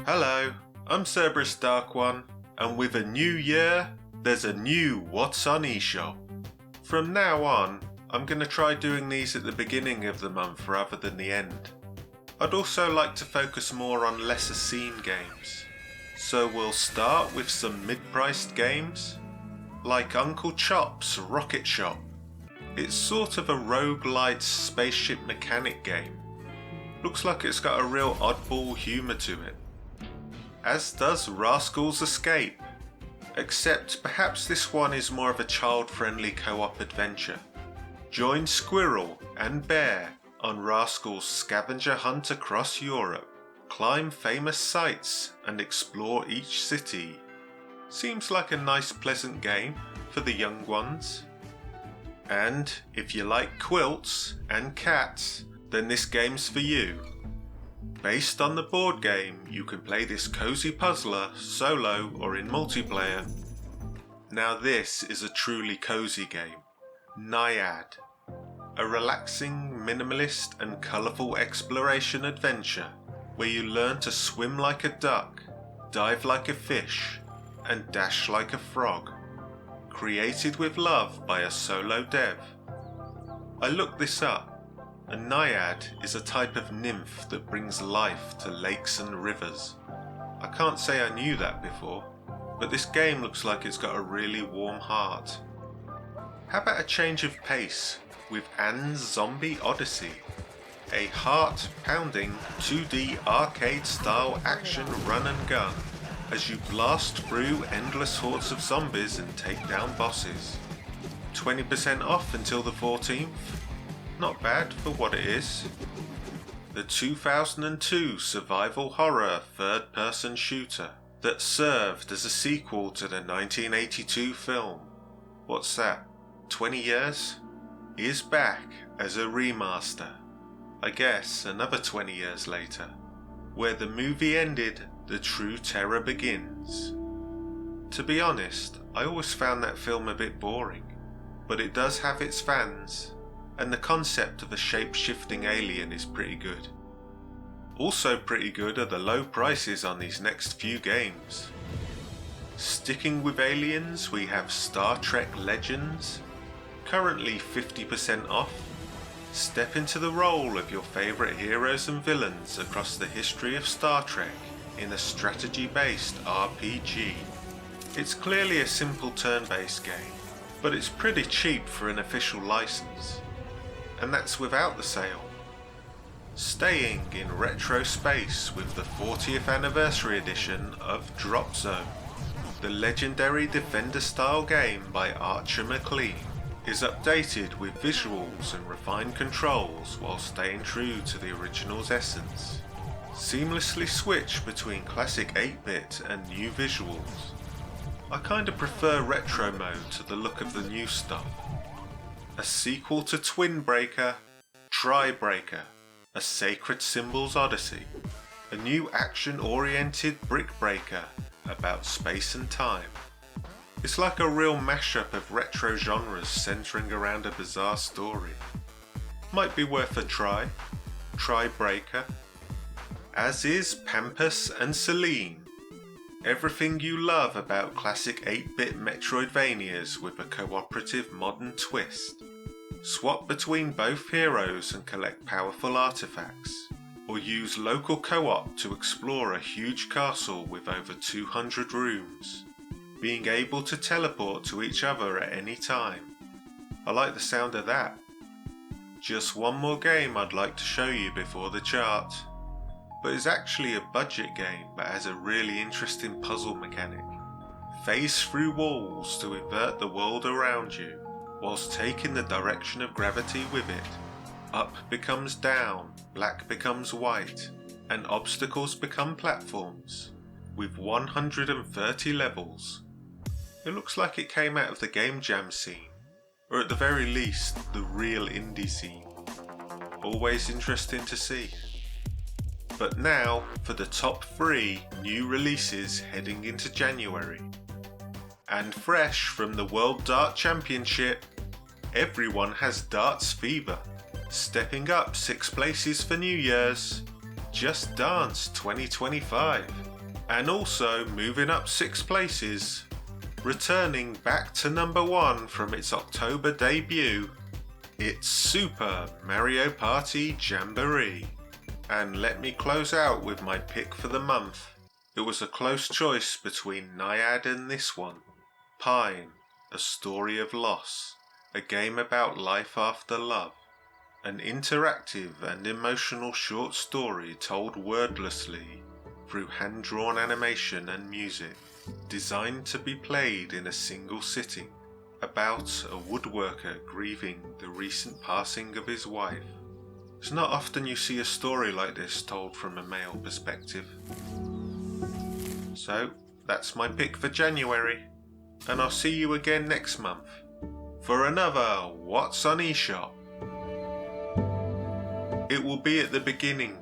Hello, I'm Cerberus Dark One, and with a new year, there's a new What's on eShop. From now on, I'm going to try doing these at the beginning of the month rather than the end. I'd also like to focus more on lesser seen games. So we'll start with some mid-priced games, like Uncle Chop's Rocket Shop. It's sort of a roguelite spaceship mechanic game. Looks like it's got a real oddball humour to it. As does Rascal's Escape, except perhaps this one is more of a child-friendly co-op adventure. Join Squirrel and Bear on Rascal's scavenger hunt across Europe, climb famous sites and explore each city. Seems like a nice pleasant game for the young ones. And if you like quilts and cats, then this game's for you. Based on the board game, you can play this cozy puzzler solo or in multiplayer. Now this is a truly cozy game, Naiad. A relaxing, minimalist and colourful exploration adventure where you learn to swim like a duck, dive like a fish, and dash like a frog. Created with love by a solo dev. I looked this up. A naiad is a type of nymph that brings life to lakes and rivers. I can't say I knew that before, but this game looks like it's got a really warm heart. How about a change of pace with Anne's Zombie Odyssey? A heart-pounding 2D arcade-style action run and gun as you blast through endless hordes of zombies and take down bosses. 20% off until the 14th. Not bad for what it is. The 2002 survival horror third-person shooter that served as a sequel to the 1982 film, what's that, 20 years? Is back as a remaster. I guess another 20 years later. Where the movie ended, the true terror begins. To be honest, I always found that film a bit boring, but it does have its fans. And the concept of a shape-shifting alien is pretty good. Also pretty good are the low prices on these next few games. Sticking with aliens, we have Star Trek Legends, currently 50% off. Step into the role of your favourite heroes and villains across the history of Star Trek in a strategy-based RPG. It's clearly a simple turn-based game, but it's pretty cheap for an official license. And that's without the sale. Staying in retro space with the 40th anniversary edition of Drop Zone, the legendary Defender-style game by Archer McLean, is updated with visuals and refined controls while staying true to the original's essence. Seamlessly switch between classic 8-bit and new visuals. I kinda prefer retro mode to the look of the new stuff. A sequel to Twin Breaker, Tri-Breaker, a Sacred Symbols Odyssey, a new action-oriented brick breaker about space and time. It's like a real mashup of retro genres centering around a bizarre story. Might be worth a try, Tri-Breaker. As is Pampas and Celine. Everything you love about classic 8-bit Metroidvanias with a cooperative modern twist. Swap between both heroes and collect powerful artifacts, or use local co-op to explore a huge castle with over 200 rooms, being able to teleport to each other at any time. I like the sound of that. Just one more game I'd like to show you before the chart. But it's actually a budget game but has a really interesting puzzle mechanic. Phase through walls to invert the world around you, whilst taking the direction of gravity with it. Up becomes down, black becomes white, and obstacles become platforms, with 130 levels. It looks like it came out of the game jam scene, or at the very least, the real indie scene. Always interesting to see. But now for the top 3 new releases heading into January. And fresh from the World Dart Championship, everyone has darts fever, stepping up 6 places for New Year's. Just Dance 2025, and also moving up 6 places, returning back to number 1 from its October debut, it's Super Mario Party Jamboree. And let me close out with my pick for the month. It was a close choice between Naiad and this one. Pine, A Story of Loss, a game about life after love. An interactive and emotional short story told wordlessly through hand-drawn animation and music, designed to be played in a single sitting, about a woodworker grieving the recent passing of his wife. It's not often you see a story like this told from a male perspective. So, that's my pick for January, and I'll see you again next month for another What's on eShop. It will be at the beginning